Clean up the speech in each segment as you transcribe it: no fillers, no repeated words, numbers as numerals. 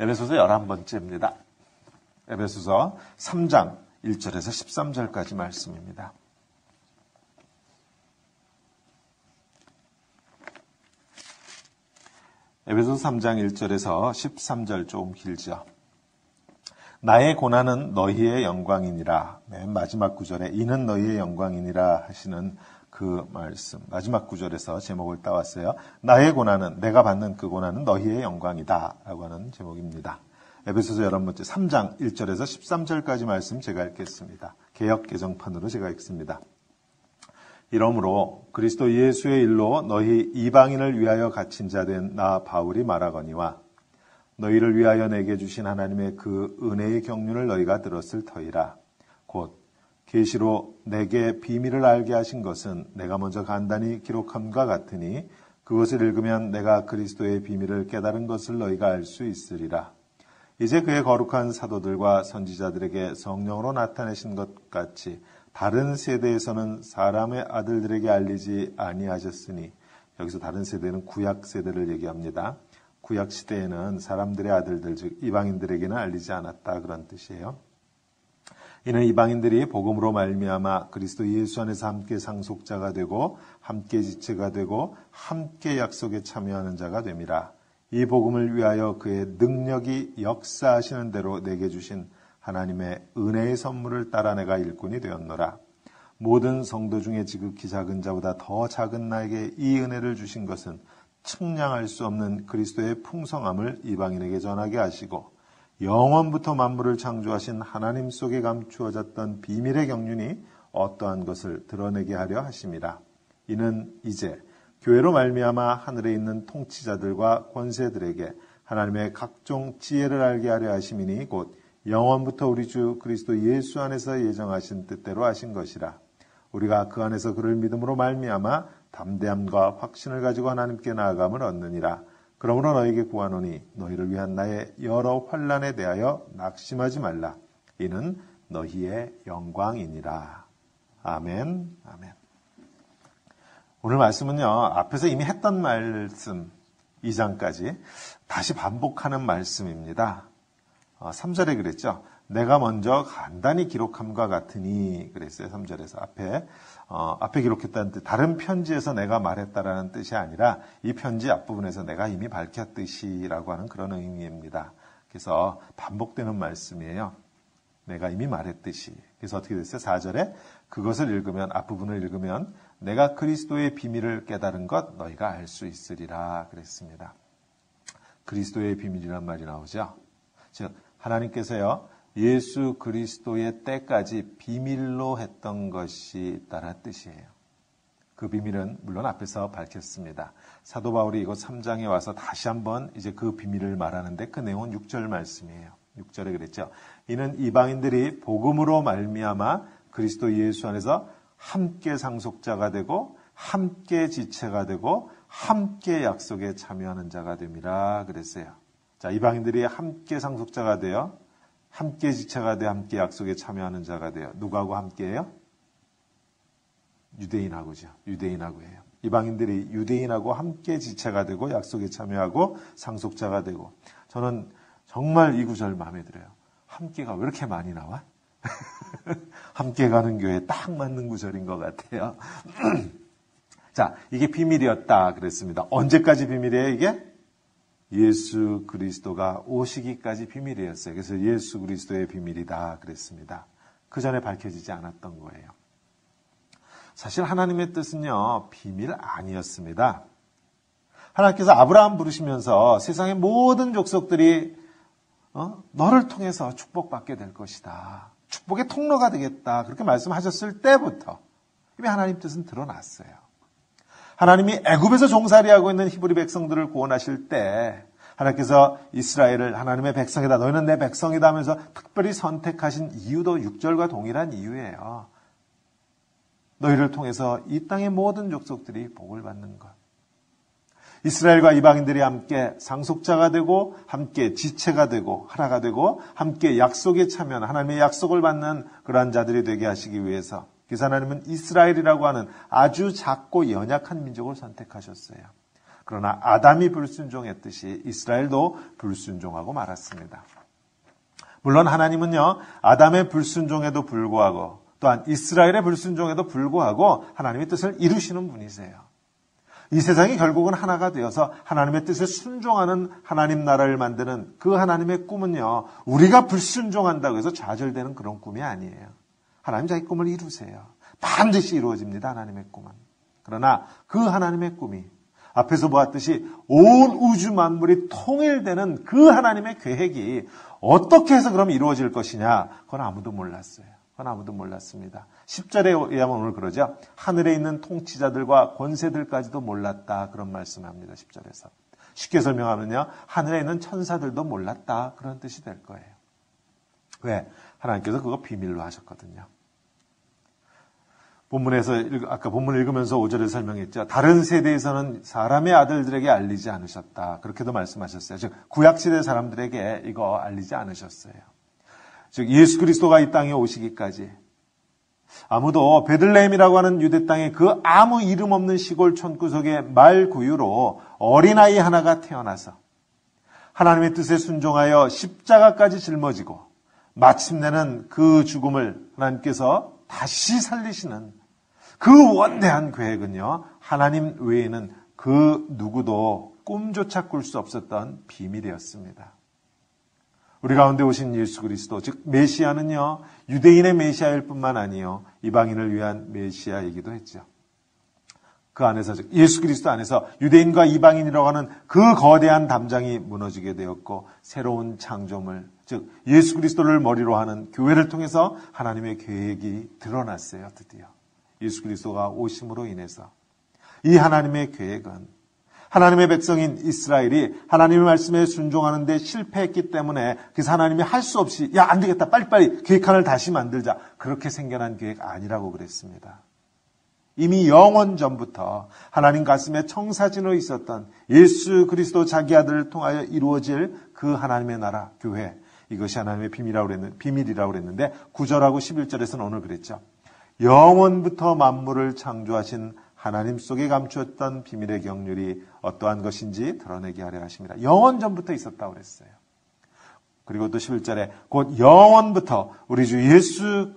에베소서 11번째입니다. 에베소서 3장 1절에서 13절까지 말씀입니다. 에베소서 3장 1절에서 13절 조금 길죠. 나의 고난은 너희의 영광이니라. 맨 마지막 구절에 이는 너희의 영광이니라 하시는 그 말씀. 마지막 구절에서 제목을 따왔어요. 나의 고난은, 내가 받는 그 고난은 너희의 영광이다 라고 하는 제목입니다. 에베소서 11번째 3장 1절에서 13절까지 말씀 제가 읽겠습니다. 개역 개정판으로 제가 읽습니다. 이러므로 그리스도 예수의 일로 너희 이방인을 위하여 갇힌 자 된 나 바울이 말하거니와 너희를 위하여 내게 주신 하나님의 그 은혜의 경륜을 너희가 들었을 터이라. 곧 계시로 내게 비밀을 알게 하신 것은 내가 먼저 간단히 기록함과 같으니 그것을 읽으면 내가 그리스도의 비밀을 깨달은 것을 너희가 알 수 있으리라. 이제 그의 거룩한 사도들과 선지자들에게 성령으로 나타내신 것 같이 다른 세대에서는 사람의 아들들에게 알리지 아니하셨으니, 여기서 다른 세대는 구약 세대를 얘기합니다. 구약 시대에는 사람들의 아들들, 즉 이방인들에게는 알리지 않았다, 그런 뜻이에요. 이는 이방인들이 복음으로 말미암아 그리스도 예수 안에서 함께 상속자가 되고 함께 지체가 되고 함께 약속에 참여하는 자가 됨이라. 이 복음을 위하여 그의 능력이 역사하시는 대로 내게 주신 하나님의 은혜의 선물을 따라 내가 일꾼이 되었노라. 모든 성도 중에 지극히 작은 자보다 더 작은 나에게 이 은혜를 주신 것은 측량할 수 없는 그리스도의 풍성함을 이방인에게 전하게 하시고 영원부터 만물을 창조하신 하나님 속에 감추어졌던 비밀의 경륜이 어떠한 것을 드러내게 하려 하심이라. 이는 이제 교회로 말미암아 하늘에 있는 통치자들과 권세들에게 하나님의 각종 지혜를 알게 하려 하심이니 곧 영원부터 우리 주 그리스도 예수 안에서 예정하신 뜻대로 하신 것이라. 우리가 그 안에서 그를 믿음으로 말미암아 담대함과 확신을 가지고 하나님께 나아감을 얻느니라. 그러므로 너에게 구하노니 너희를 위한 나의 여러 환난에 대하여 낙심하지 말라. 이는 너희의 영광이니라. 아멘. 아멘. 오늘 말씀은요, 앞에서 이미 했던 말씀 2장까지 다시 반복하는 말씀입니다. 3절에 그랬죠. 내가 먼저 간단히 기록함과 같으니 그랬어요. 3절에서 앞에 기록했다는 뜻, 다른 편지에서 내가 말했다라는 뜻이 아니라 이 편지 앞부분에서 내가 이미 밝혔듯이라고 하는 그런 의미입니다. 그래서 반복되는 말씀이에요. 내가 이미 말했듯이. 그래서 어떻게 됐어요? 4절에 그것을 읽으면, 앞부분을 읽으면 내가 그리스도의 비밀을 깨달은 것 너희가 알 수 있으리라 그랬습니다. 그리스도의 비밀이란 말이 나오죠. 즉 하나님께서요, 예수 그리스도의 때까지 비밀로 했던 것이 있다는 뜻이에요. 그 비밀은 물론 앞에서 밝혔습니다. 사도 바울이 이곳 3장에 와서 다시 한번 이제 그 비밀을 말하는데 그 내용은 6절 말씀이에요. 6절에 그랬죠. 이는 이방인들이 복음으로 말미암아 그리스도 예수 안에서 함께 상속자가 되고 함께 지체가 되고 함께 약속에 참여하는 자가 됨이라 그랬어요. 자, 이방인들이 함께 상속자가 되어 함께 지체가 되어 함께 약속에 참여하는 자가 되어 누구하고 함께해요? 유대인하고죠. 유대인하고 해요. 이방인들이 유대인하고 함께 지체가 되고 약속에 참여하고 상속자가 되고. 저는 정말 이 구절 마음에 들어요. 함께가 왜 이렇게 많이 나와? 함께 가는 교회에 딱 맞는 구절인 것 같아요. 자, 이게 비밀이었다 그랬습니다. 언제까지 비밀이에요, 이게? 예수 그리스도가 오시기까지 비밀이었어요. 그래서 예수 그리스도의 비밀이다 그랬습니다. 그 전에 밝혀지지 않았던 거예요. 사실 하나님의 뜻은요, 비밀 아니었습니다. 하나님께서 아브라함 부르시면서 세상의 모든 족속들이 너를 통해서 축복받게 될 것이다. 축복의 통로가 되겠다. 그렇게 말씀하셨을 때부터 이미 하나님 뜻은 드러났어요. 하나님이 애굽에서 종살이하고 있는 히브리 백성들을 구원하실 때 하나님께서 이스라엘을 하나님의 백성이다. 너희는 내 백성이다 하면서 특별히 선택하신 이유도 6절과 동일한 이유예요. 너희를 통해서 이 땅의 모든 족속들이 복을 받는 것. 이스라엘과 이방인들이 함께 상속자가 되고 함께 지체가 되고 하나가 되고 함께 약속에 참여하는 하나님의 약속을 받는 그러한 자들이 되게 하시기 위해서 그래서 하나님은 이스라엘이라고 하는 아주 작고 연약한 민족을 선택하셨어요. 그러나 아담이 불순종했듯이 이스라엘도 불순종하고 말았습니다. 물론 하나님은요, 아담의 불순종에도 불구하고 또한 이스라엘의 불순종에도 불구하고 하나님의 뜻을 이루시는 분이세요. 이 세상이 결국은 하나가 되어서 하나님의 뜻에 순종하는 하나님 나라를 만드는 그 하나님의 꿈은요, 우리가 불순종한다고 해서 좌절되는 그런 꿈이 아니에요. 하나님 자기 꿈을 이루세요. 반드시 이루어집니다, 하나님의 꿈은. 그러나 그 하나님의 꿈이 앞에서 보았듯이 온 우주 만물이 통일되는 그 하나님의 계획이 어떻게 해서 그럼 이루어질 것이냐, 그건 아무도 몰랐어요. 그건 아무도 몰랐습니다. 10절에 의하면 오늘 그러죠. 하늘에 있는 통치자들과 권세들까지도 몰랐다, 그런 말씀을 합니다. 10절에서. 쉽게 설명하면요, 하늘에 있는 천사들도 몰랐다, 그런 뜻이 될 거예요. 왜? 하나님께서 그거 비밀로 하셨거든요. 본문에서 아까 본문 읽으면서 5절에 설명했죠. 다른 세대에서는 사람의 아들들에게 알리지 않으셨다, 그렇게도 말씀하셨어요. 즉 구약시대 사람들에게 이거 알리지 않으셨어요. 즉 예수 그리스도가 이 땅에 오시기까지 아무도 베들레헴이라고 하는 유대 땅에 그 아무 이름 없는 시골 촌구석의 말구유로 어린아이 하나가 태어나서 하나님의 뜻에 순종하여 십자가까지 짊어지고 마침내는 그 죽음을 하나님께서 다시 살리시는 그 원대한 계획은요, 하나님 외에는 그 누구도 꿈조차 꿀 수 없었던 비밀이었습니다. 우리 가운데 오신 예수 그리스도, 즉 메시아는요, 유대인의 메시아일 뿐만 아니요, 이방인을 위한 메시아이기도 했죠. 그 안에서, 즉 예수 그리스도 안에서 유대인과 이방인이라고 하는 그 거대한 담장이 무너지게 되었고, 새로운 창조물, 즉 예수 그리스도를 머리로 하는 교회를 통해서 하나님의 계획이 드러났어요. 드디어 예수 그리스도가 오심으로 인해서 이 하나님의 계획은 하나님의 백성인 이스라엘이 하나님의 말씀에 순종하는 데 실패했기 때문에, 그래서 하나님이 할 수 없이 야, 안 되겠다, 빨리빨리 계획안을 다시 만들자, 그렇게 생겨난 계획 아니라고 그랬습니다. 이미 영원 전부터 하나님 가슴에 청사진으로 있었던 예수 그리스도 자기 아들을 통하여 이루어질 그 하나님의 나라, 교회, 이것이 하나님의 비밀이라고 그랬는데 9절하고 11절에서는 오늘 그랬죠. 영원부터 만물을 창조하신 하나님 속에 감추었던 비밀의 경륜이 어떠한 것인지 드러내게 하려 하십니다. 영원 전부터 있었다고 그랬어요. 그리고 또 11절에 곧 영원부터 우리 주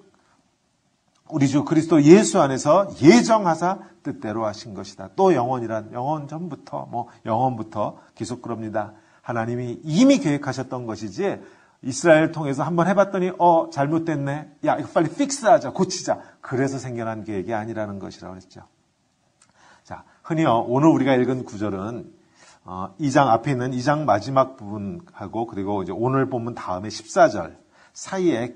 그리스도 예수 안에서 예정하사 뜻대로 하신 것이다. 또 영원이란 영원 전부터, 영원부터 계속 그럽니다. 하나님이 이미 계획하셨던 것이지 이스라엘 통해서 한번 해봤더니 잘못됐네. 야, 이거 빨리 픽스하자, 고치자. 그래서 생겨난 계획이 아니라는 것이라고 했죠. 자, 흔히요, 오늘 우리가 읽은 구절은 2장 앞에 있는 2장 마지막 부분하고 그리고 이제 오늘 본문 다음에 14절 사이에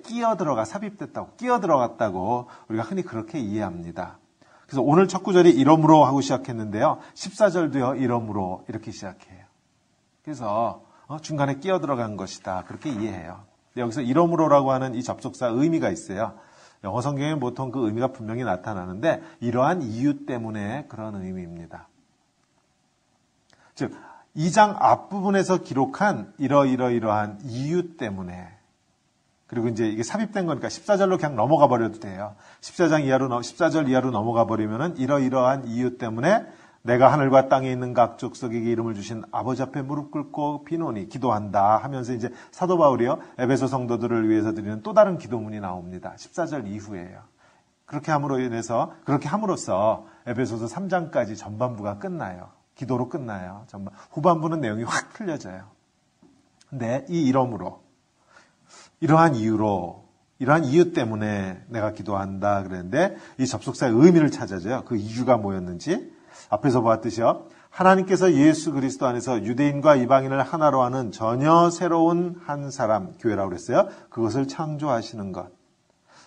끼어들어갔다고 우리가 흔히 그렇게 이해합니다. 그래서 오늘 첫 구절이 이러므로 하고 시작했는데요. 14절도요, 이러므로 이렇게 시작해요. 그래서 중간에 끼어들어간 것이다, 그렇게 이해해요. 여기서 이러므로라고 하는 이 접속사 의미가 있어요. 영어 성경에 보통 그 의미가 분명히 나타나는데 이러한 이유 때문에 그런 의미입니다. 즉 2장 앞부분에서 기록한 이러한 이유 때문에, 그리고 이제 이게 삽입된 거니까 14절로 그냥 넘어가 버려도 돼요. 14절 이하로 넘어가 버리면은 이러한 이유 때문에 내가 하늘과 땅에 있는 각 족속에게 이름을 주신 아버지 앞에 무릎 꿇고 비노니 기도한다 하면서 이제 사도 바울이요, 에베소 성도들을 위해서 드리는 또 다른 기도문이 나옵니다. 14절 이후에요. 그렇게 함으로써 에베소서 3장까지 전반부가 끝나요. 기도로 끝나요. 후반부는 내용이 확 틀려져요. 근데 이러한 이유 때문에 내가 기도한다 그랬는데 이 접속사의 의미를 찾아줘요. 그 이유가 뭐였는지. 앞에서 보았듯이요, 하나님께서 예수 그리스도 안에서 유대인과 이방인을 하나로 하는 전혀 새로운 한 사람, 교회라고 그랬어요. 그것을 창조하시는 것.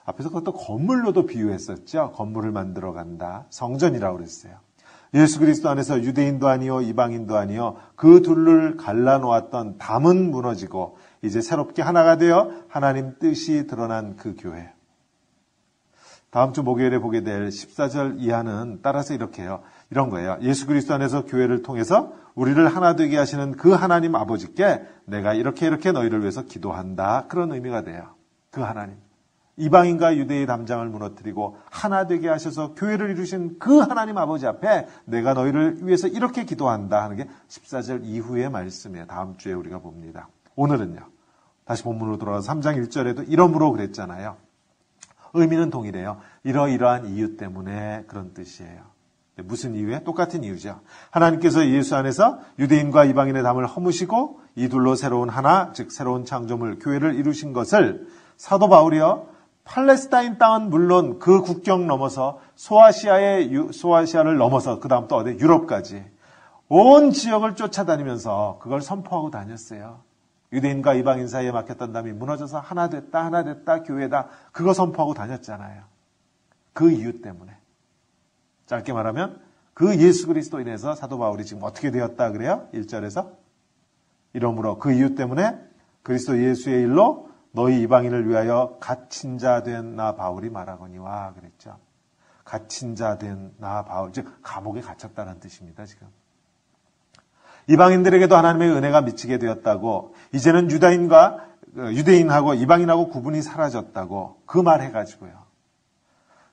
앞에서 그것도 건물로도 비유했었죠. 건물을 만들어 간다. 성전이라고 그랬어요. 예수 그리스도 안에서 유대인도 아니요 이방인도 아니요 그 둘을 갈라놓았던 담은 무너지고 이제 새롭게 하나가 되어 하나님 뜻이 드러난 그 교회. 다음 주 목요일에 보게 될 14절 이하는 따라서 이렇게 해요. 이런 거예요. 예수 그리스도 안에서 교회를 통해서 우리를 하나 되게 하시는 그 하나님 아버지께 내가 이렇게 너희를 위해서 기도한다. 그런 의미가 돼요. 그 하나님. 이방인과 유대의 담장을 무너뜨리고 하나 되게 하셔서 교회를 이루신 그 하나님 아버지 앞에 내가 너희를 위해서 이렇게 기도한다 하는 게 14절 이후의 말씀이에요. 다음 주에 우리가 봅니다. 오늘은요. 다시 본문으로 돌아가서 3장 1절에도 이러므로 그랬잖아요. 의미는 동일해요. 이러이러한 이유 때문에 그런 뜻이에요. 무슨 이유에? 똑같은 이유죠. 하나님께서 예수 안에서 유대인과 이방인의 담을 허무시고 이 둘로 새로운 하나, 즉 새로운 창조물, 교회를 이루신 것을 사도 바울이요. 팔레스타인 땅은 물론 그 국경 넘어서 소아시아를 넘어서 그 다음 또 어디 유럽까지 온 지역을 쫓아다니면서 그걸 선포하고 다녔어요. 유대인과 이방인 사이에 막혔던 담이 무너져서 하나 됐다, 교회다. 그거 선포하고 다녔잖아요. 그 이유 때문에. 짧게 말하면 그 예수 그리스도 인해서 사도 바울이 지금 어떻게 되었다 그래요? 1절에서. 이러므로 그 이유 때문에 그리스도 예수의 일로 너희 이방인을 위하여 갇힌 자 된 나 바울이 말하거니와 그랬죠. 갇힌 자 된 나 바울, 즉 감옥에 갇혔다는 뜻입니다. 지금. 이방인들에게도 하나님의 은혜가 미치게 되었다고 이제는 유대인하고 이방인하고 구분이 사라졌다고 그 말 해가지고요.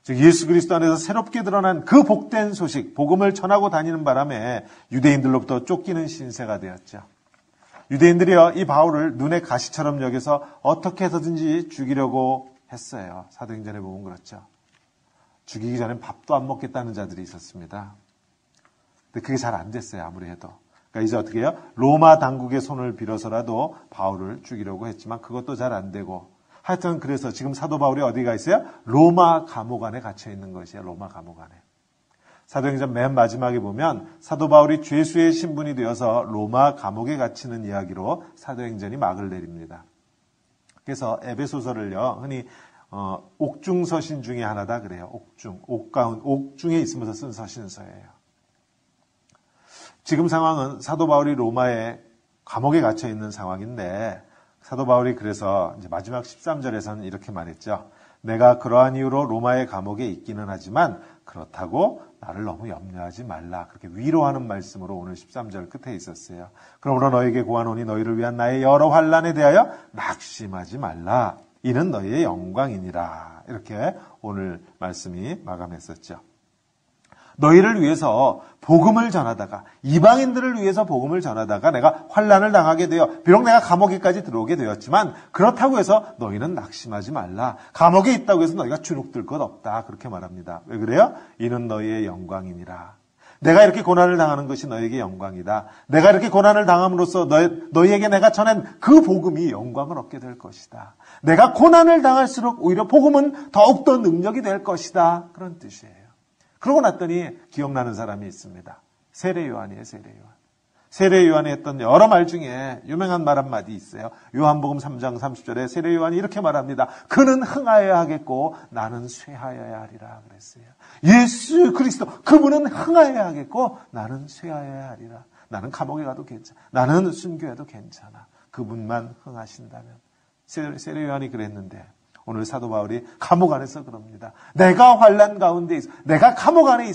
즉 예수 그리스도 안에서 새롭게 드러난 그 복된 소식, 복음을 전하고 다니는 바람에 유대인들로부터 쫓기는 신세가 되었죠. 유대인들이요, 이 바울을 눈의 가시처럼 여겨서 어떻게 해서든지 죽이려고 했어요. 사도행전에 보면 그렇죠. 죽이기 전엔 밥도 안 먹겠다는 자들이 있었습니다. 근데 그게 잘 안 됐어요. 아무리 해도. 그러니까 이제 어떻게 해요? 로마 당국의 손을 빌어서라도 바울을 죽이려고 했지만 그것도 잘 안 되고 하여튼 그래서 지금 사도 바울이 어디가 있어요? 로마 감옥 안에 갇혀 있는 것이에요. 로마 감옥 안에. 사도행전 맨 마지막에 보면 사도 바울이 죄수의 신분이 되어서 로마 감옥에 갇히는 이야기로 사도행전이 막을 내립니다. 그래서 에베소서를요, 흔히 옥중서신 중에 하나다 그래요. 옥중에 있으면서 쓴 서신서예요. 지금 상황은 사도 바울이 로마의 감옥에 갇혀 있는 상황인데 사도 바울이 그래서 이제 마지막 13절에서는 이렇게 말했죠. 내가 그러한 이유로 로마의 감옥에 있기는 하지만 그렇다고 나를 너무 염려하지 말라. 그렇게 위로하는 말씀으로 오늘 13절 끝에 있었어요. 그러므로 너에게 구하노니 너희를 위한 나의 여러 환난에 대하여 낙심하지 말라. 이는 너희의 영광이니라. 이렇게 오늘 말씀이 마감했었죠. 너희를 위해서 복음을 전하다가 이방인들을 위해서 복음을 전하다가 내가 환난을 당하게 되어 비록 내가 감옥에까지 들어오게 되었지만 그렇다고 해서 너희는 낙심하지 말라. 감옥에 있다고 해서 너희가 주눅들 것 없다. 그렇게 말합니다. 왜 그래요? 이는 너희의 영광이니라. 내가 이렇게 고난을 당하는 것이 너에게 영광이다. 내가 이렇게 고난을 당함으로써 너희에게 내가 전한 그 복음이 영광을 얻게 될 것이다. 내가 고난을 당할수록 오히려 복음은 더욱더 능력이 될 것이다. 그런 뜻이에요. 그러고 났더니 기억나는 사람이 있습니다. 세례 요한이에요. 세례 요한. 세례 요한이 했던 여러 말 중에 유명한 말 한마디 있어요. 요한복음 3장 30절에 세례 요한이 이렇게 말합니다. 그는 흥하여야 하겠고 나는 쇠하여야 하리라 그랬어요. 예수 그리스도 그분은 흥하여야 하겠고 나는 쇠하여야 하리라. 나는 감옥에 가도 괜찮아. 나는 순교해도 괜찮아. 그분만 흥하신다면. 세례 요한이 그랬는데 오늘 사도 바울이 감옥 안에서 그럽니다. 내가 환난 가운데 있어. 내가 감옥 안에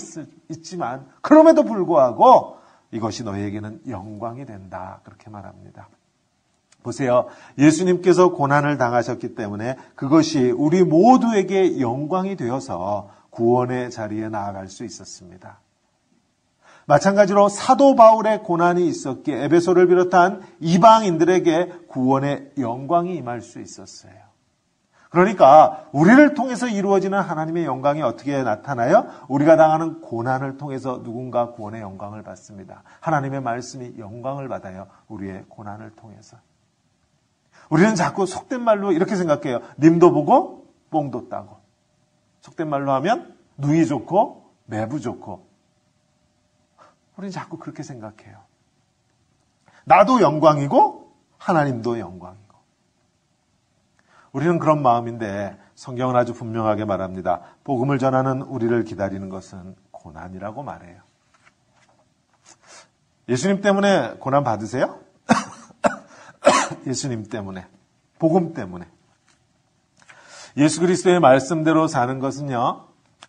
있지만 그럼에도 불구하고 이것이 너희에게는 영광이 된다. 그렇게 말합니다. 보세요. 예수님께서 고난을 당하셨기 때문에 그것이 우리 모두에게 영광이 되어서 구원의 자리에 나아갈 수 있었습니다. 마찬가지로 사도 바울의 고난이 있었기에 에베소를 비롯한 이방인들에게 구원의 영광이 임할 수 있었어요. 그러니까 우리를 통해서 이루어지는 하나님의 영광이 어떻게 나타나요? 우리가 당하는 고난을 통해서 누군가 구원의 영광을 받습니다. 하나님의 말씀이 영광을 받아요. 우리의 고난을 통해서. 우리는 자꾸 속된 말로 이렇게 생각해요. 님도 보고 뽕도 따고. 속된 말로 하면 누이 좋고 매부 좋고. 우리는 자꾸 그렇게 생각해요. 나도 영광이고 하나님도 영광이고. 우리는 그런 마음인데 성경은 아주 분명하게 말합니다. 복음을 전하는 우리를 기다리는 것은 고난이라고 말해요. 예수님 때문에 고난 받으세요? 예수님 때문에, 복음 때문에. 예수 그리스도의 말씀대로 사는 것은요,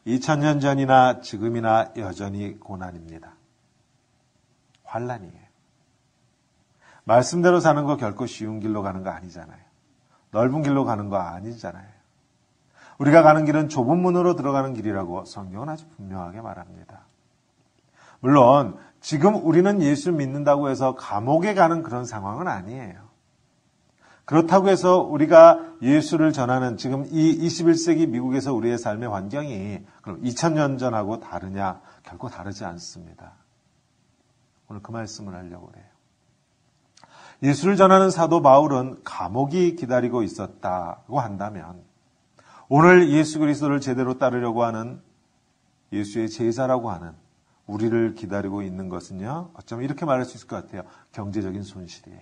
2000년 전이나 지금이나 여전히 고난입니다. 환난이에요. 말씀대로 사는 거 결코 쉬운 길로 가는 거 아니잖아요. 넓은 길로 가는 거 아니잖아요. 우리가 가는 길은 좁은 문으로 들어가는 길이라고 성경은 아주 분명하게 말합니다. 물론 지금 우리는 예수 믿는다고 해서 감옥에 가는 그런 상황은 아니에요. 그렇다고 해서 우리가 예수를 전하는 지금 이 21세기 미국에서 우리의 삶의 환경이 그럼 2000년 전하고 다르냐? 결코 다르지 않습니다. 오늘 그 말씀을 하려고 해요. 예수를 전하는 사도 바울은 감옥이 기다리고 있었다고 한다면 오늘 예수 그리스도를 제대로 따르려고 하는 예수의 제자라고 하는 우리를 기다리고 있는 것은요. 어쩌면 이렇게 말할 수 있을 것 같아요. 경제적인 손실이에요.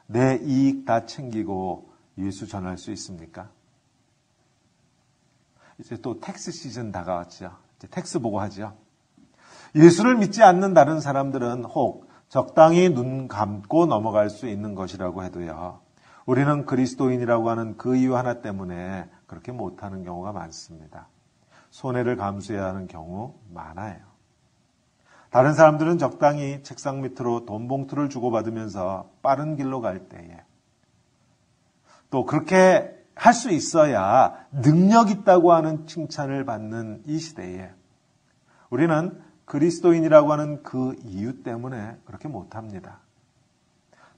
내 이익 다 챙기고 예수 전할 수 있습니까? 이제 또 텍스 시즌 다가왔죠. 이제 텍스 보고 하죠. 예수를 믿지 않는 다른 사람들은 혹 적당히 눈 감고 넘어갈 수 있는 것이라고 해도요. 우리는 그리스도인이라고 하는 그 이유 하나 때문에 그렇게 못하는 경우가 많습니다. 손해를 감수해야 하는 경우 많아요. 다른 사람들은 적당히 책상 밑으로 돈 봉투를 주고받으면서 빠른 길로 갈 때에 또 그렇게 할 수 있어야 능력 있다고 하는 칭찬을 받는 이 시대에 우리는 그리스도인이라고 하는 그 이유 때문에 그렇게 못합니다.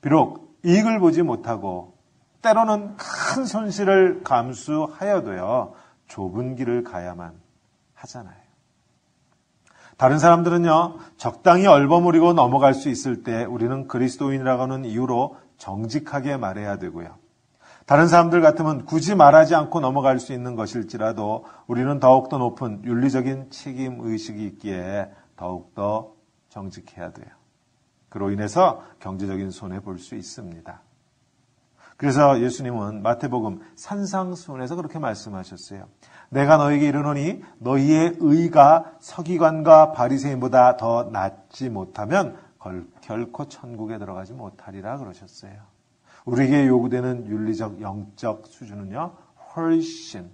비록 이익을 보지 못하고 때로는 큰 손실을 감수하여도요. 좁은 길을 가야만 하잖아요. 다른 사람들은요. 적당히 얼버무리고 넘어갈 수 있을 때 우리는 그리스도인이라고 하는 이유로 정직하게 말해야 되고요. 다른 사람들 같으면 굳이 말하지 않고 넘어갈 수 있는 것일지라도 우리는 더욱더 높은 윤리적인 책임의식이 있기에 더욱더 정직해야 돼요. 그로 인해서 경제적인 손해 볼 수 있습니다. 그래서 예수님은 마태복음 산상수훈에서 그렇게 말씀하셨어요. 내가 너에게 이르노니 너희의 의가 서기관과 바리새인보다 더 낫지 못하면 결코 천국에 들어가지 못하리라 그러셨어요. 우리에게 요구되는 윤리적 영적 수준은요. 훨씬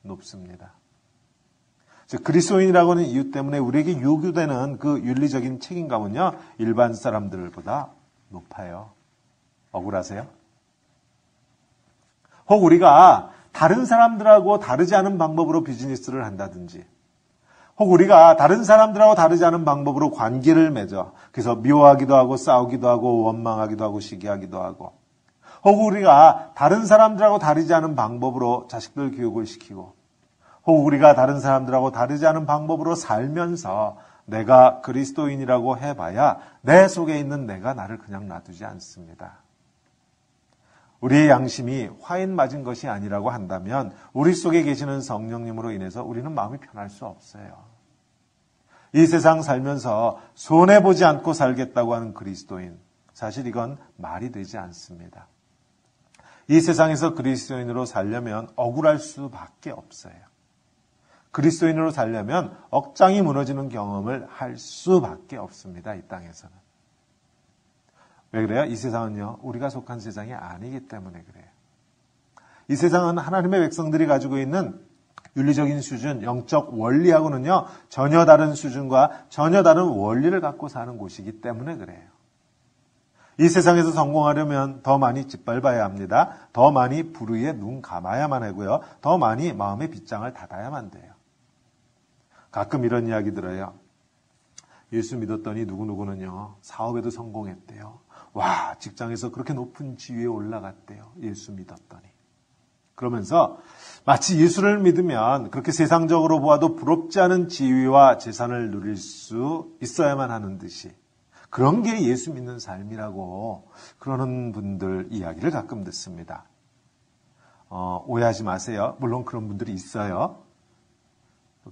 높습니다. 즉 그리스도인이라고 하는 이유 때문에 우리에게 요구되는 그 윤리적인 책임감은요. 일반 사람들보다 높아요. 억울하세요? 혹 우리가 다른 사람들하고 다르지 않은 방법으로 비즈니스를 한다든지 혹 우리가 다른 사람들하고 다르지 않은 방법으로 관계를 맺어 그래서 미워하기도 하고 싸우기도 하고 원망하기도 하고 시기하기도 하고 혹 우리가 다른 사람들하고 다르지 않은 방법으로 자식들 교육을 시키고 혹 우리가 다른 사람들하고 다르지 않은 방법으로 살면서 내가 그리스도인이라고 해봐야 내 속에 있는 내가 나를 그냥 놔두지 않습니다. 우리의 양심이 화인 맞은 것이 아니라고 한다면 우리 속에 계시는 성령님으로 인해서 우리는 마음이 편할 수 없어요. 이 세상 살면서 손해보지 않고 살겠다고 하는 그리스도인, 사실 이건 말이 되지 않습니다. 이 세상에서 그리스도인으로 살려면 억울할 수밖에 없어요. 그리스도인으로 살려면 억장이 무너지는 경험을 할 수밖에 없습니다. 이 땅에서는. 왜 그래요? 이 세상은요. 우리가 속한 세상이 아니기 때문에 그래요. 이 세상은 하나님의 백성들이 가지고 있는 윤리적인 수준, 영적 원리하고는요. 전혀 다른 수준과 전혀 다른 원리를 갖고 사는 곳이기 때문에 그래요. 이 세상에서 성공하려면 더 많이 짓밟아야 합니다. 더 많이 불의에 눈 감아야만 하고요. 더 많이 마음의 빗장을 닫아야만 돼요. 가끔 이런 이야기 들어요. 예수 믿었더니 누구누구는요. 사업에도 성공했대요. 와, 직장에서 그렇게 높은 지위에 올라갔대요. 예수 믿었더니. 그러면서 마치 예수를 믿으면 그렇게 세상적으로 보아도 부럽지 않은 지위와 재산을 누릴 수 있어야만 하는 듯이 그런 게 예수 믿는 삶이라고 그러는 분들 이야기를 가끔 듣습니다. 오해하지 마세요. 물론 그런 분들이 있어요.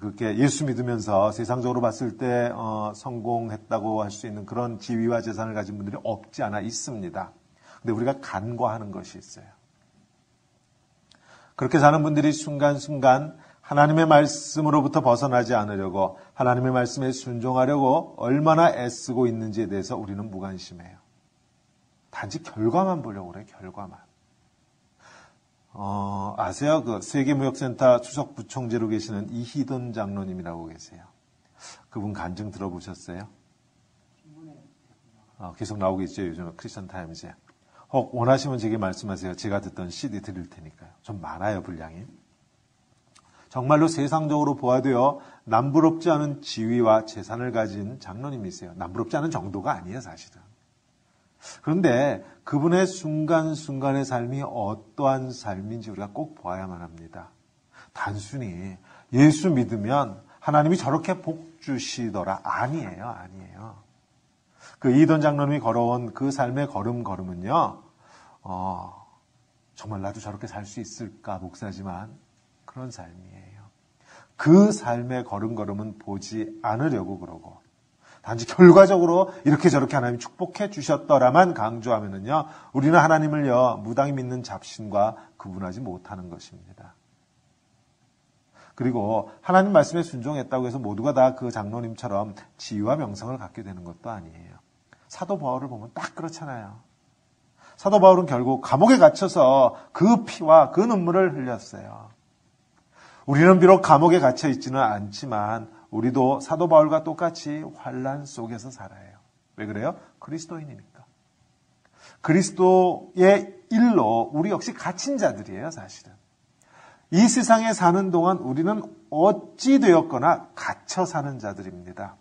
그렇게 예수 믿으면서 세상적으로 봤을 때 성공했다고 할 수 있는 그런 지위와 재산을 가진 분들이 없지 않아 있습니다. 근데 우리가 간과하는 것이 있어요. 그렇게 사는 분들이 순간순간 하나님의 말씀으로부터 벗어나지 않으려고 하나님의 말씀에 순종하려고 얼마나 애쓰고 있는지에 대해서 우리는 무관심해요. 단지 결과만 보려고 그래요. 결과만. 아세요? 그 세계무역센터 수석 부총재로 계시는 이희돈 장로님이라고 계세요. 그분 간증 들어보셨어요? 계속 나오고 있죠. 요즘 크리스천 타임즈에. 혹 원하시면 제게 말씀하세요. 제가 듣던 CD 드릴 테니까요. 좀 많아요, 분량이. 정말로 세상적으로 보아도요, 남부럽지 않은 지위와 재산을 가진 장로님이세요. 남부럽지 않은 정도가 아니에요, 사실은. 그런데 그분의 순간순간의 삶이 어떠한 삶인지 우리가 꼭 보아야만 합니다. 단순히 예수 믿으면 하나님이 저렇게 복 주시더라. 아니에요. 그 이던 장로님이 걸어온 그 삶의 걸음걸음은요, 정말 나도 저렇게 살 수 있을까, 목사지만 그런 삶이에요. 그 삶의 걸음걸음은 보지 않으려고 그러고, 단지 결과적으로 이렇게 저렇게 하나님이 축복해 주셨더라만 강조하면은요, 우리는 하나님을요, 무당히 믿는 잡신과 구분하지 못하는 것입니다. 그리고 하나님 말씀에 순종했다고 해서 모두가 다 그 장로님처럼 지위와 명성을 갖게 되는 것도 아니에요. 사도 바울을 보면 딱 그렇잖아요. 사도 바울은 결국 감옥에 갇혀서 그 피와 그 눈물을 흘렸어요. 우리는 비록 감옥에 갇혀 있지는 않지만 우리도 사도 바울과 똑같이 환난 속에서 살아요. 왜 그래요? 그리스도인이니까. 그리스도의 일로 우리 역시 갇힌 자들이에요, 사실은. 이 세상에 사는 동안 우리는 어찌 되었거나 갇혀 사는 자들입니다.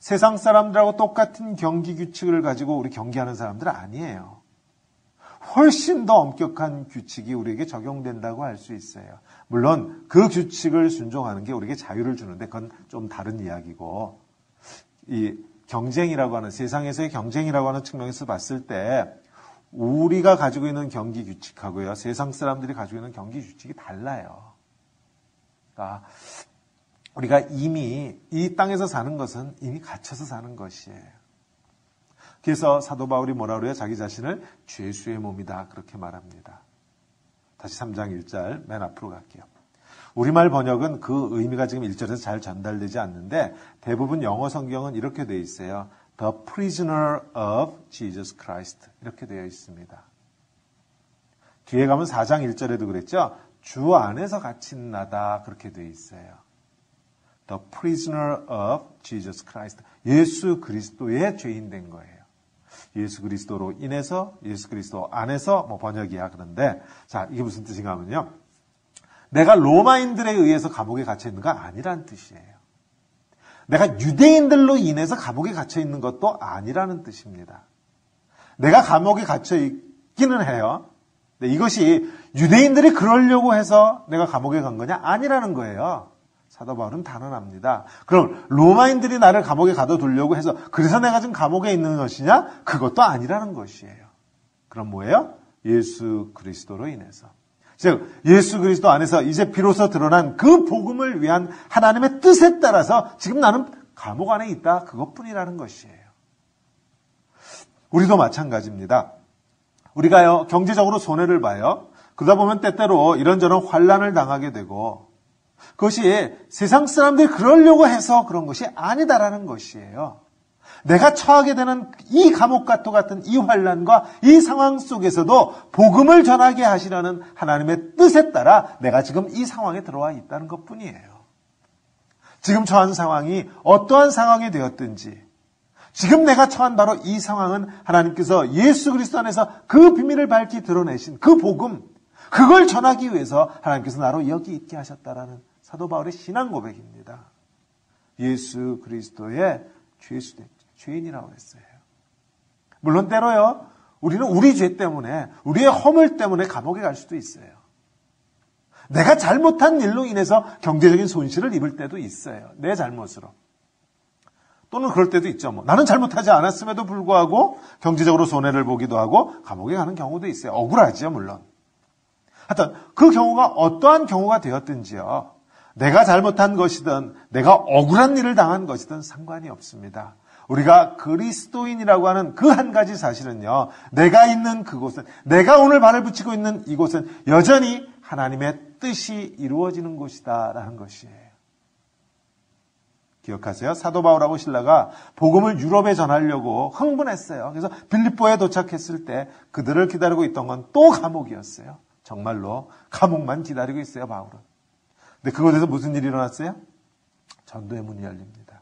세상 사람들하고 똑같은 경기 규칙을 가지고 우리 경기하는 사람들은 아니에요. 훨씬 더 엄격한 규칙이 우리에게 적용된다고 할 수 있어요. 물론 그 규칙을 순종하는 게 우리에게 자유를 주는데 그건 좀 다른 이야기고, 이 경쟁이라고 하는, 세상에서의 경쟁이라고 하는 측면에서 봤을 때 우리가 가지고 있는 경기 규칙하고요, 세상 사람들이 가지고 있는 경기 규칙이 달라요. 그러니까 우리가 이미 이 땅에서 사는 것은 이미 갇혀서 사는 것이에요. 그래서 사도 바울이 뭐라 그래요? 자기 자신을 죄수의 몸이다, 그렇게 말합니다. 다시 3장 1절 맨 앞으로 갈게요. 우리말 번역은 그 의미가 지금 1절에서 잘 전달되지 않는데 대부분 영어 성경은 이렇게 되어 있어요. The prisoner of Jesus Christ, 이렇게 되어 있습니다. 뒤에 가면 4장 1절에도 그랬죠. 주 안에서 갇힌 나다, 그렇게 되어 있어요. The prisoner of Jesus Christ. 예수 그리스도의 죄인 된 거예요. 예수 그리스도로 인해서, 예수 그리스도 안에서, 번역이야. 그런데, 자, 이게 무슨 뜻인가 하면요. 내가 로마인들에 의해서 감옥에 갇혀 있는 거 아니라는 뜻이에요. 내가 유대인들로 인해서 감옥에 갇혀 있는 것도 아니라는 뜻입니다. 내가 감옥에 갇혀 있기는 해요. 근데 이것이 유대인들이 그러려고 해서 내가 감옥에 간 거냐? 아니라는 거예요. 사도 바울은 단언합니다. 그럼 로마인들이 나를 감옥에 가둬두려고 해서 그래서 내가 지금 감옥에 있는 것이냐? 그것도 아니라는 것이에요. 그럼 뭐예요? 예수 그리스도로 인해서. 즉 예수 그리스도 안에서 이제 비로소 드러난 그 복음을 위한 하나님의 뜻에 따라서 지금 나는 감옥 안에 있다, 그것뿐이라는 것이에요. 우리도 마찬가지입니다. 우리가요, 경제적으로 손해를 봐요. 그러다 보면 때때로 이런저런 환난을 당하게 되고, 그것이 세상 사람들이 그러려고 해서 그런 것이 아니다라는 것이에요. 내가 처하게 되는 이 감옥과 똑같은 이 환난과 이 상황 속에서도 복음을 전하게 하시려는 하나님의 뜻에 따라 내가 지금 이 상황에 들어와 있다는 것뿐이에요. 지금 처한 상황이 어떠한 상황이 되었든지, 지금 내가 처한 바로 이 상황은 하나님께서 예수 그리스도 안에서 그 비밀을 밝히 드러내신 그 복음, 그걸 전하기 위해서 하나님께서 나로 여기 있게 하셨다라는 사도 바울의 신앙 고백입니다. 예수 그리스도의 죄인이라고 했어요. 물론 때로요, 우리는 우리 죄 때문에, 우리의 허물 때문에 감옥에 갈 수도 있어요. 내가 잘못한 일로 인해서 경제적인 손실을 입을 때도 있어요. 내 잘못으로. 또는 그럴 때도 있죠. 나는 잘못하지 않았음에도 불구하고 경제적으로 손해를 보기도 하고 감옥에 가는 경우도 있어요. 억울하죠, 물론. 하여튼 그 경우가 어떠한 경우가 되었든지요, 내가 잘못한 것이든 내가 억울한 일을 당한 것이든 상관이 없습니다. 우리가 그리스도인이라고 하는 그 한 가지 사실은요, 내가 있는 그곳은, 내가 오늘 발을 붙이고 있는 이곳은 여전히 하나님의 뜻이 이루어지는 곳이다라는 것이에요. 기억하세요? 사도 바울하고 실라가 복음을 유럽에 전하려고 흥분했어요. 그래서 빌립보에 도착했을 때 그들을 기다리고 있던 건 또 감옥이었어요. 정말로 감옥만 기다리고 있어요, 바울은. 근데 그곳에서 무슨 일이 일어났어요? 전도의 문이 열립니다.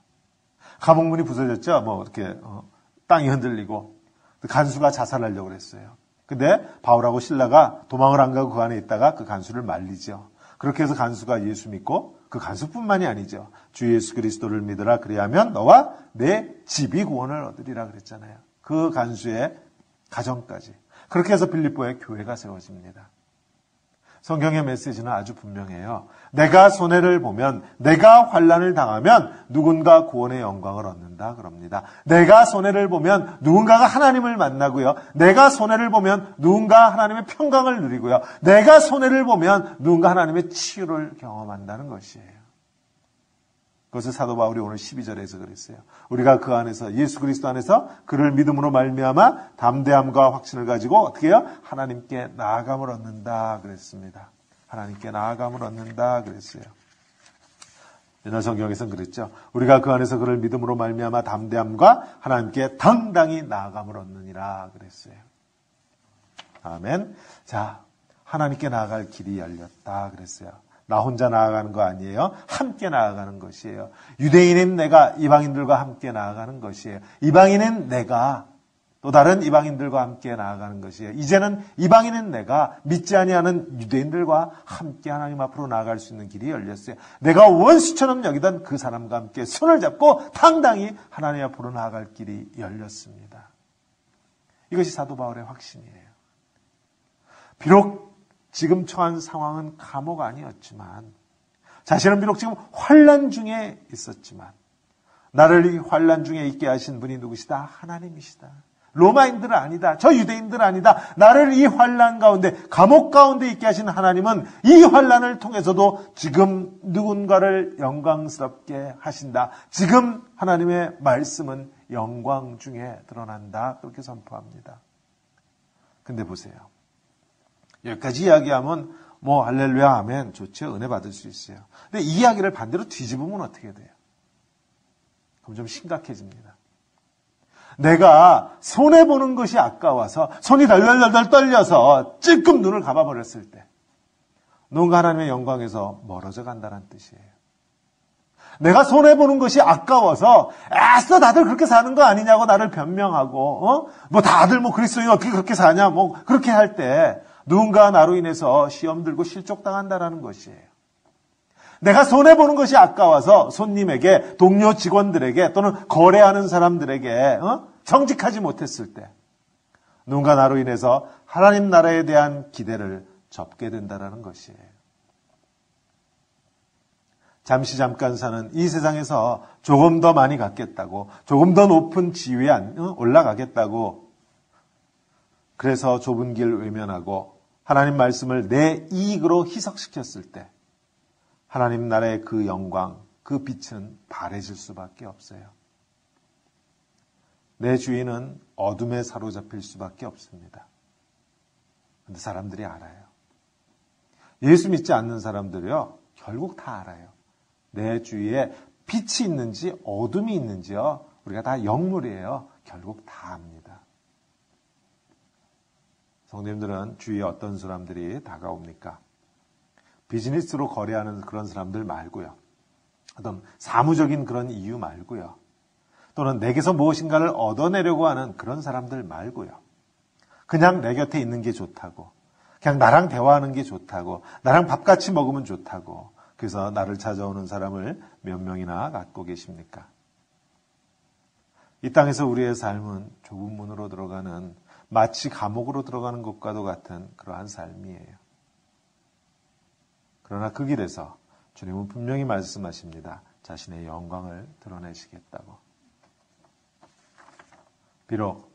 감옥 문이 부서졌죠. 이렇게 땅이 흔들리고 간수가 자살하려고 그랬어요. 근데 바울하고 실라가 도망을 안 가고 그 안에 있다가 그 간수를 말리죠. 그렇게 해서 간수가 예수 믿고 그 간수뿐만이 아니죠. 주 예수 그리스도를 믿으라 그리하면 너와 내 집이 구원을 얻으리라 그랬잖아요. 그 간수의 가정까지. 그렇게 해서 빌립보에 교회가 세워집니다. 성경의 메시지는 아주 분명해요. 내가 손해를 보면, 내가 환난을 당하면 누군가 구원의 영광을 얻는다 그럽니다. 내가 손해를 보면 누군가가 하나님을 만나고요. 내가 손해를 보면 누군가 하나님의 평강을 누리고요. 내가 손해를 보면 누군가 하나님의 치유를 경험한다는 것이에요. 그것을 사도 바울이 오늘 12절에서 그랬어요. 우리가 그 안에서, 예수 그리스도 안에서 그를 믿음으로 말미암아 담대함과 확신을 가지고 어떻게 해요? 하나님께 나아감을 얻는다 그랬습니다. 하나님께 나아감을 얻는다 그랬어요. 옛날 성경에서는 그랬죠. 우리가 그 안에서 그를 믿음으로 말미암아 담대함과 하나님께 당당히 나아감을 얻느니라 그랬어요. 아멘. 자, 하나님께 나아갈 길이 열렸다 그랬어요. 나 혼자 나아가는 거 아니에요. 함께 나아가는 것이에요. 유대인인 내가 이방인들과 함께 나아가는 것이에요. 이방인인 내가 또 다른 이방인들과 함께 나아가는 것이에요. 이제는 이방인인 내가 믿지 아니하는 유대인들과 함께 하나님 앞으로 나아갈 수 있는 길이 열렸어요. 내가 원수처럼 여기던 그 사람과 함께 손을 잡고 당당히 하나님 앞으로 나아갈 길이 열렸습니다. 이것이 사도 바울의 확신이에요. 비록 지금 처한 상황은 감옥 아니었지만, 자신은 비록 지금 환난 중에 있었지만, 나를 이 환난 중에 있게 하신 분이 누구시다? 하나님이시다. 로마인들 아니다. 저 유대인들 아니다. 나를 이 환난 가운데, 감옥 가운데 있게 하신 하나님은 이 환난을 통해서도 지금 누군가를 영광스럽게 하신다. 지금 하나님의 말씀은 영광 중에 드러난다. 그렇게 선포합니다. 근데 보세요. 여기까지 이야기하면 뭐 할렐루야 아멘 좋죠. 은혜 받을 수 있어요. 근데 이 이야기를 반대로 뒤집으면 어떻게 돼요? 그럼 좀 심각해집니다. 내가 손해보는 것이 아까워서 손이 덜덜덜 떨려서 찔끔 눈을 감아버렸을 때 누군가 하나님의 영광에서 멀어져 간다는 뜻이에요. 내가 손해보는 것이 아까워서 애써 다들 그렇게 사는 거 아니냐고 나를 변명하고 뭐 다들 뭐 그리스도인 어떻게 그렇게 사냐 뭐 그렇게 할 때 누군가 나로 인해서 시험 들고 실족당한다라는 것이에요. 내가 손해보는 것이 아까워서 손님에게, 동료 직원들에게 또는 거래하는 사람들에게 정직하지 못했을 때 누군가 나로 인해서 하나님 나라에 대한 기대를 접게 된다라는 것이에요. 잠시 잠깐 사는 이 세상에서 조금 더 많이 갖겠다고, 조금 더 높은 지위에 올라가겠다고, 그래서 좁은 길 외면하고 하나님 말씀을 내 이익으로 희석시켰을 때 하나님 나라의 그 영광, 그 빛은 바래질 수밖에 없어요. 내 주인은 어둠에 사로잡힐 수밖에 없습니다. 그런데 사람들이 알아요. 예수 믿지 않는 사람들이요, 결국 다 알아요. 내 주위에 빛이 있는지 어둠이 있는지요, 우리가 다 영물이에요. 결국 다 압니다. 성도님들은 주위에 어떤 사람들이 다가옵니까? 비즈니스로 거래하는 그런 사람들 말고요. 어떤 사무적인 그런 이유 말고요. 또는 내게서 무엇인가를 얻어내려고 하는 그런 사람들 말고요. 그냥 내 곁에 있는 게 좋다고, 그냥 나랑 대화하는 게 좋다고, 나랑 밥 같이 먹으면 좋다고, 그래서 나를 찾아오는 사람을 몇 명이나 갖고 계십니까? 이 땅에서 우리의 삶은 좁은 문으로 들어가는, 마치 감옥으로 들어가는 것과도 같은 그러한 삶이에요. 그러나 그 길에서 주님은 분명히 말씀하십니다. 자신의 영광을 드러내시겠다고. 비록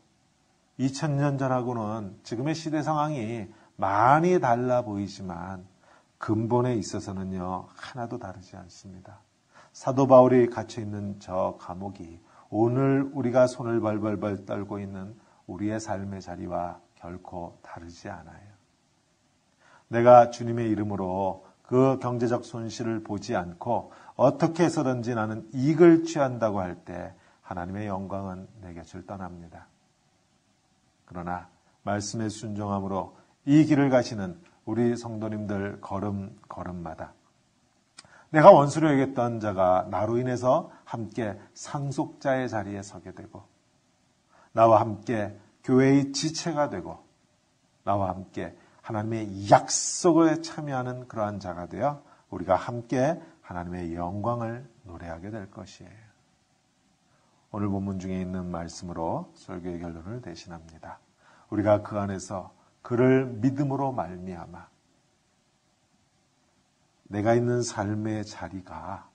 2000년 전하고는 지금의 시대 상황이 많이 달라 보이지만 근본에 있어서는요, 하나도 다르지 않습니다. 사도 바울이 갇혀있는 저 감옥이 오늘 우리가 손을 벌벌벌 떨고 있는 우리의 삶의 자리와 결코 다르지 않아요. 내가 주님의 이름으로 그 경제적 손실을 보지 않고 어떻게 해서든지 나는 이익을 취한다고 할 때 하나님의 영광은 내 곁을 떠납니다. 그러나 말씀에 순종함으로 이 길을 가시는 우리 성도님들 걸음마다 내가 원수로 여겼던 자가 나로 인해서 함께 상속자의 자리에 서게 되고, 나와 함께 교회의 지체가 되고, 나와 함께 하나님의 약속에 참여하는 그러한 자가 되어 우리가 함께 하나님의 영광을 노래하게 될 것이에요. 오늘 본문 중에 있는 말씀으로 설교의 결론을 대신합니다. 우리가 그 안에서 그를 믿음으로 말미암아 내가 있는 삶의 자리가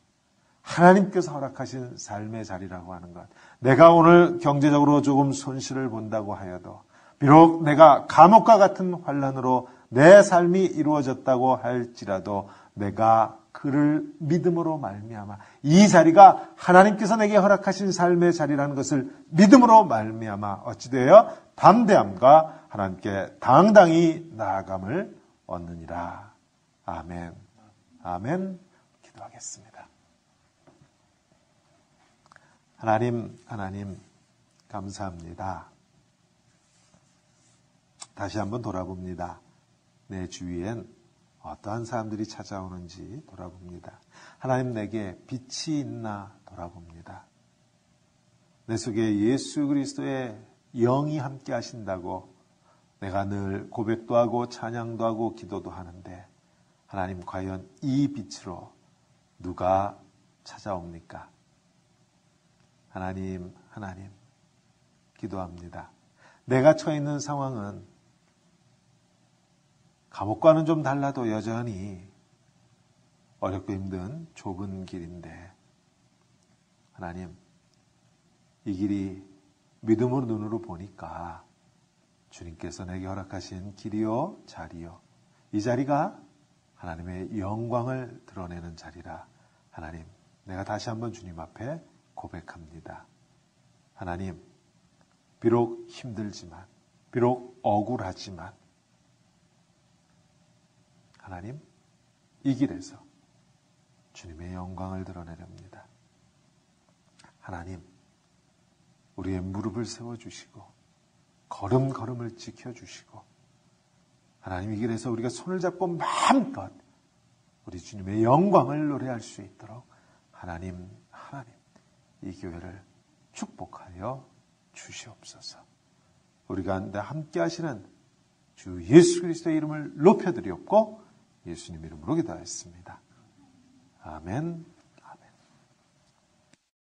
하나님께서 허락하신 삶의 자리라고 하는 것. 내가 오늘 경제적으로 조금 손실을 본다고 하여도 비록 내가 감옥과 같은 환난으로 내 삶이 이루어졌다고 할지라도 내가 그를 믿음으로 말미암아 이 자리가 하나님께서 내게 허락하신 삶의 자리라는 것을 믿음으로 말미암아 어찌 되어 담대함과 하나님께 당당히 나아감을 얻느니라. 아멘. 아멘. 기도하겠습니다. 하나님 감사합니다. 다시 한번 돌아봅니다. 내 주위엔 어떠한 사람들이 찾아오는지 돌아봅니다. 하나님 내게 빛이 있나 돌아봅니다. 내 속에 예수 그리스도의 영이 함께 하신다고 내가 늘 고백도 하고 찬양도 하고 기도도 하는데 하나님 과연 이 빛으로 누가 찾아옵니까? 하나님 기도합니다. 내가 처해 있는 상황은 감옥과는 좀 달라도 여전히 어렵고 힘든 좁은 길인데 하나님 이 길이 믿음으로 눈으로 보니까 주님께서 내게 허락하신 길이요 자리요 이 자리가 하나님의 영광을 드러내는 자리라. 하나님 내가 다시 한번 주님 앞에 고백합니다. 하나님 비록 힘들지만 비록 억울하지만 하나님 이 길에서 주님의 영광을 드러내렵니다. 하나님 우리의 무릎을 세워주시고 걸음걸음을 지켜주시고 하나님 이 길에서 우리가 손을 잡고 마음껏 우리 주님의 영광을 노래할 수 있도록 하나님 이 교회를 축복하여 주시옵소서. 우리 가운데 함께 하시는 주 예수 그리스도의 이름을 높여드리옵고 예수님 이름으로 기도하였습니다. 아멘.